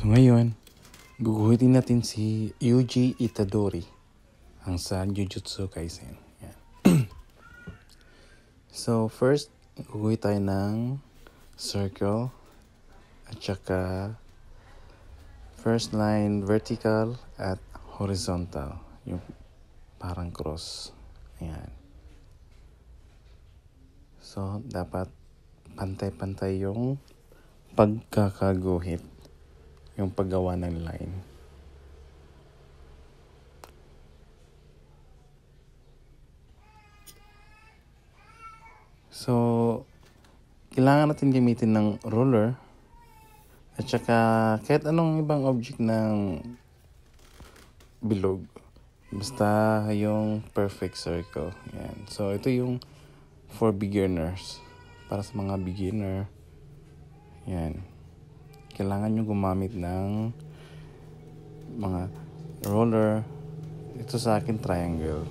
So ngayon, guguhitin natin si Yuji Itadori, ang sa Jujutsu Kaisen. Yan. So first, guguhit tayo ng circle at saka first line vertical at horizontal, yung parang cross. Ayan. So dapat pantay-pantay yung pagkakaguhit, yung paggawa ng line. So, kailangan natin gamitin ng ruler at saka kahit anong ibang object ng bilog. Basta yung perfect circle. Yan. So, ito yung for beginners. Para sa mga beginner. Yan. Kailangan nyo gumamit ng mga roller. Ito sa akin triangle.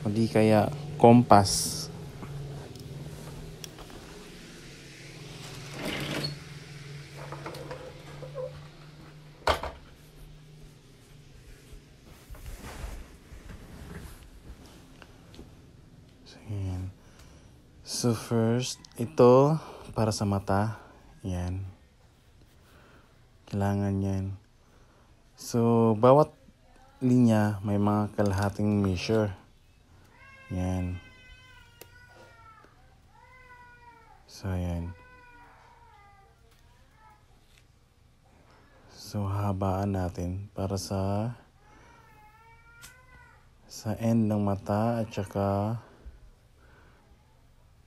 O di kaya compass. So first, ito para sa mata. Yan. Kailangan yan. So, bawat linya may mga kalahating measure. Yan. So, yan. So, habaan natin para sa end ng mata at saka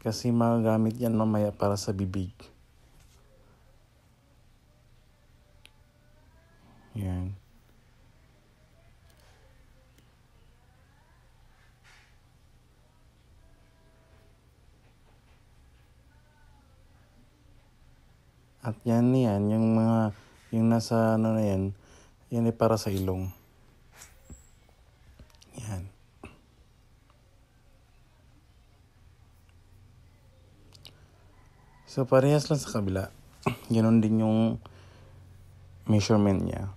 kasi magagamit yan mamaya para sa bibig. Yan. At yan, yung mga, yung nasa ano na yan ay para sa ilong. Yan. So, parehas lang sa kabila. Ganon din yung measurement niya.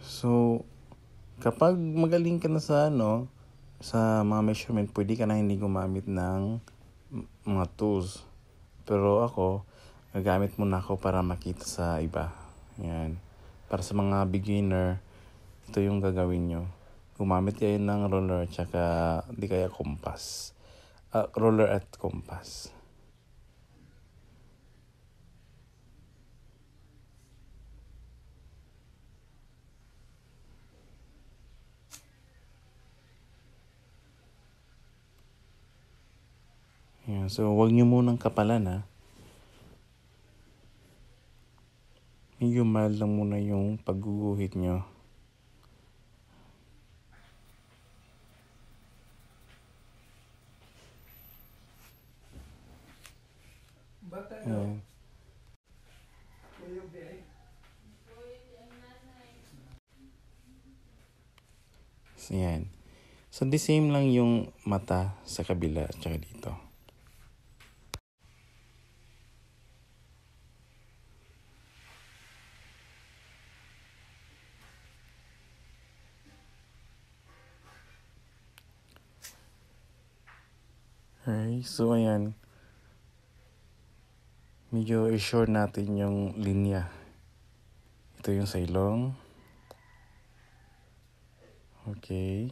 So, kapag magaling ka na sa sa mga measurement, pwede ka na hindi gumamit ng mga tools. Pero ako, gagamit muna ako para makita sa iba. Yan. Para sa mga beginner, ito yung gagawin nyo. Gumamit kayo ng roller at saka di kaya compass. Roller at compass. Yan. So, huwag nyo munang kapalan Medyo mild lang muna yung pagguguhit nyo. Ayan. So, yan. So, the same lang yung mata sa kabila at saka dito. Okay, so ayan. Medyo i-short natin yung linya. Ito yung sa ilong. Okay.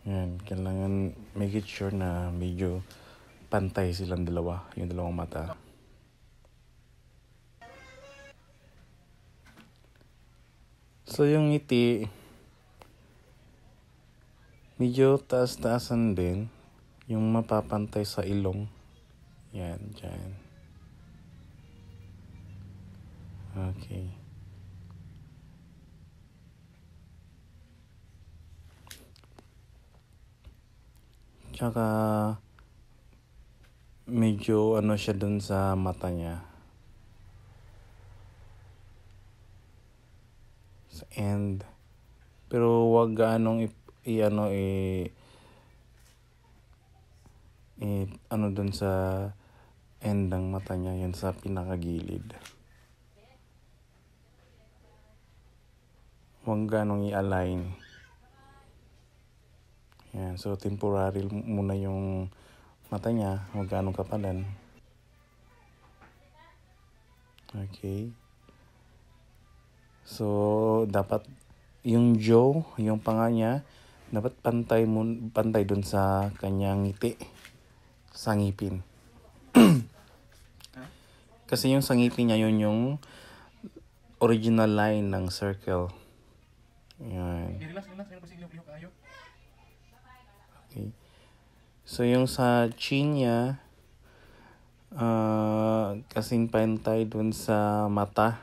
Yan, kailangan make it sure na medyo pantay silang dalawa, yung dalawang mata. So yung ngiti, medyo taas-taasan din, yung mapapantay sa ilong. Yan, dyan. Okay. Tsaka medyo siya dun sa mata niya. sa end. Pero wag gaanong ano dun sa end ng mata niya, yan sa pinakagilid. Huwag ganong i-align. Yan, so temporary muna yung mata niya, huwag ganong kapalan. Okay. So, dapat yung jaw, yung panga niya, dapat pantay dun sa kanyang ngiti, sa ngipin. Kasi yung sa ngipin niya, yun yung original line ng circle. Yan. Okay. So, yung sa chin niya, kasing pantay dun sa mata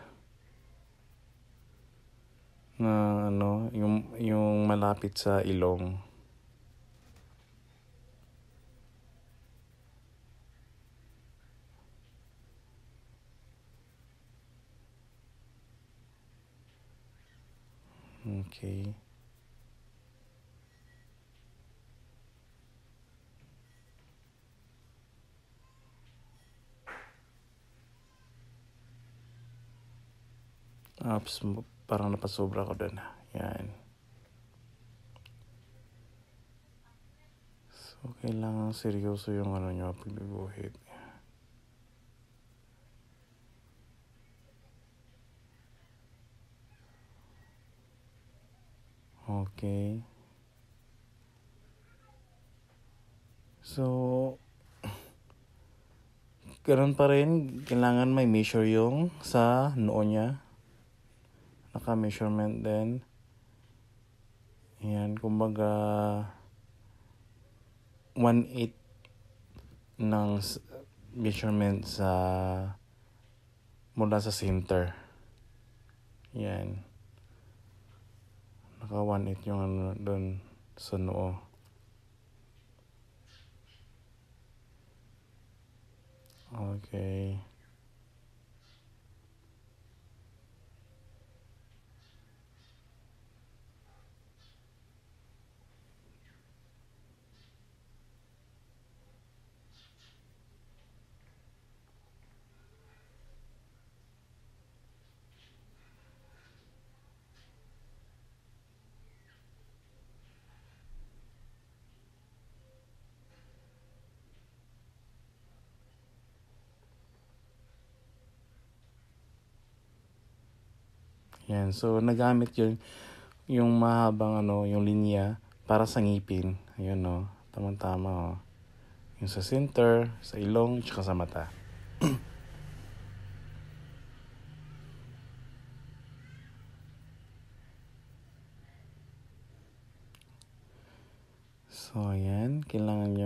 na yung malapit sa ilong. Okay. Parang napasobra ko dun. Yan. So, kailangan seryoso yung nyo, pagbubuhit. Okay. So, ganoon pa rin, kailangan may measure yung sa noo niya. Naka-measurement din. Yan, kumbaga 1/8 ng measurement mula sa center. Yan. Naka 1/8 yung doon sa noo. Okay. Yan, so nagamit yung mahabang yung linya para sa ngipin. Ayun tamang-tama Yung sa center, sa ilong, tsaka sa mata. So ayan, kailangan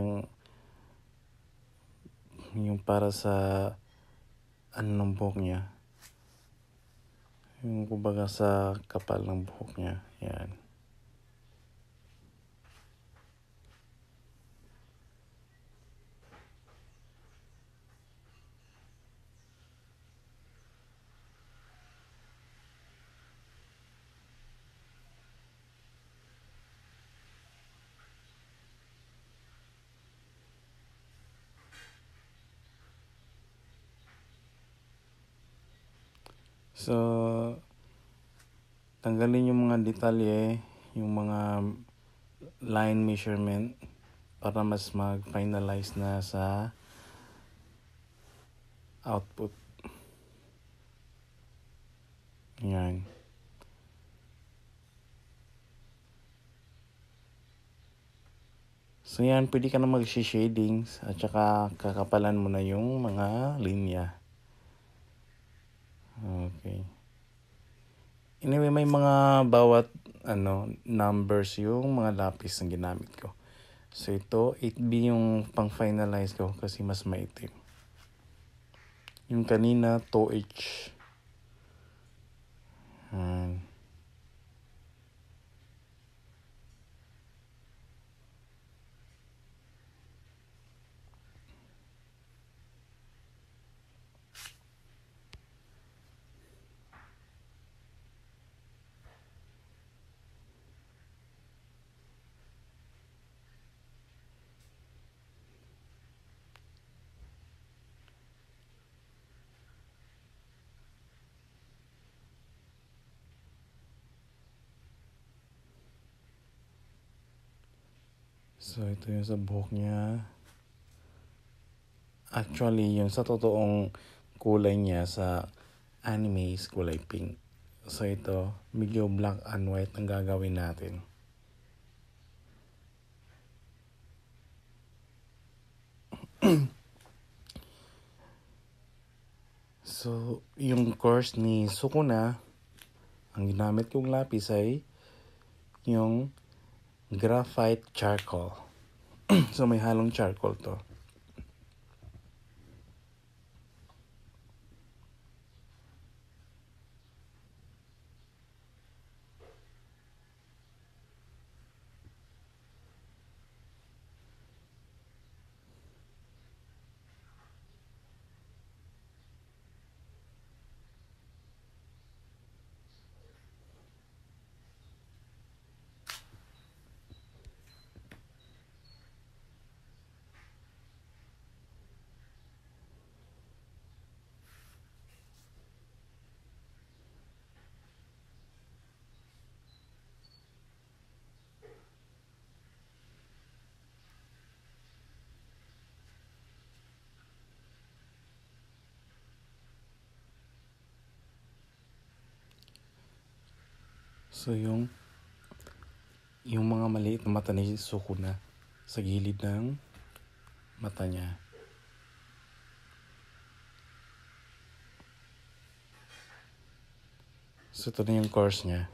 yung para sa ng buhok niya. Yung kumbaga sa kapal ng buhok niya. Yan. So, tanggalin yung mga detalye, yung mga line measurement para mas mag-finalize na sa output. Yan. So yan, pwede ka na mag-shadings at saka kakapalan mo na yung mga linya. Okay. Anyway, may mga bawat numbers yung mga lapis na ginamit ko. So ito, 8B yung pang-finalize ko kasi mas maitim. Yung kanina, 2H. So, ito yung sa buhok niya. Actually, yung sa totoong kulay niya sa anime is kulay pink. So, ito, medyo black and white ang gagawin natin. So, yung course ni Sukuna, ang ginamit kong lapis ay yung graphite charcoal. So, may halong charcoal to. So, yung mga maliit na mata ni Sukuna sa gilid ng mata niya. So, ito na yung course niya.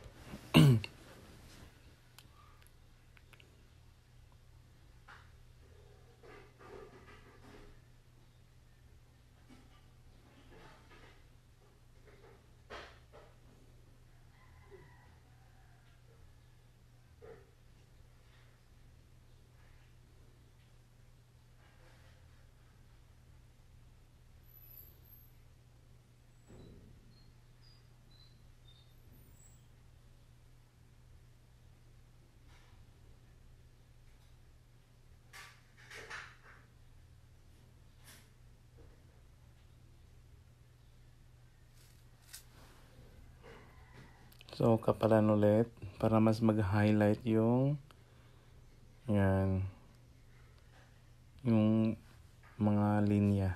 So, kapalan ulit para mas mag-highlight yung yan, yung mga linya.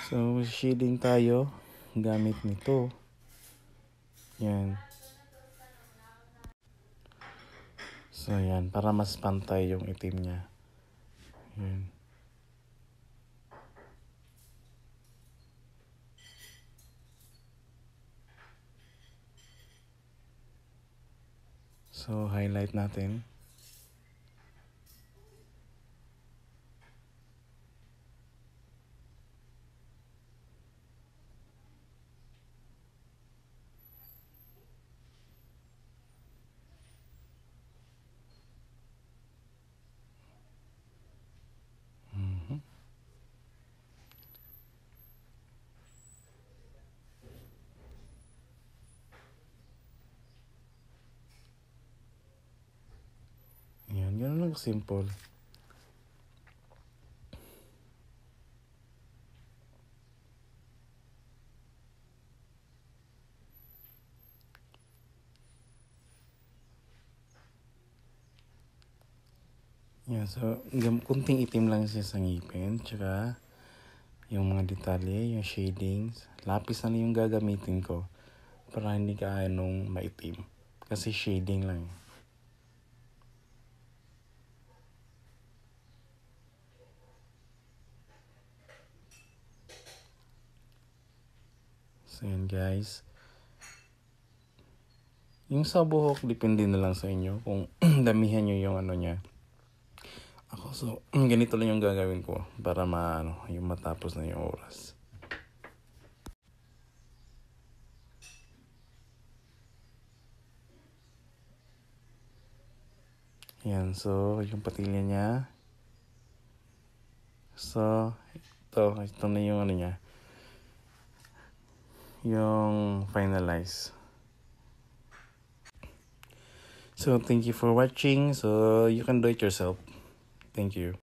So, shading tayo gamit nito. Yan. So, yan. Para mas pantay yung itim niya. Yan. So, highlight natin. Yan. Ganun lang simple. Yan. So, kunting itim lang siya sa ngipin. Tsaka, yung mga detalye, yung shadings. Lapis na lang yung gagamitin ko. Para hindi ka anong maitim. Kasi shading lang. So, yan guys. Yung sa buhok, depende na lang sa inyo kung damihan nyo yung ano niya. Ako, so, ganito lang yung gagawin ko para yung matapos na yung oras. Yan, so, yung patilya niya. So, ito na yung ano niya. yung finalize. So, thank you for watching. So, you can do it yourself. Thank you.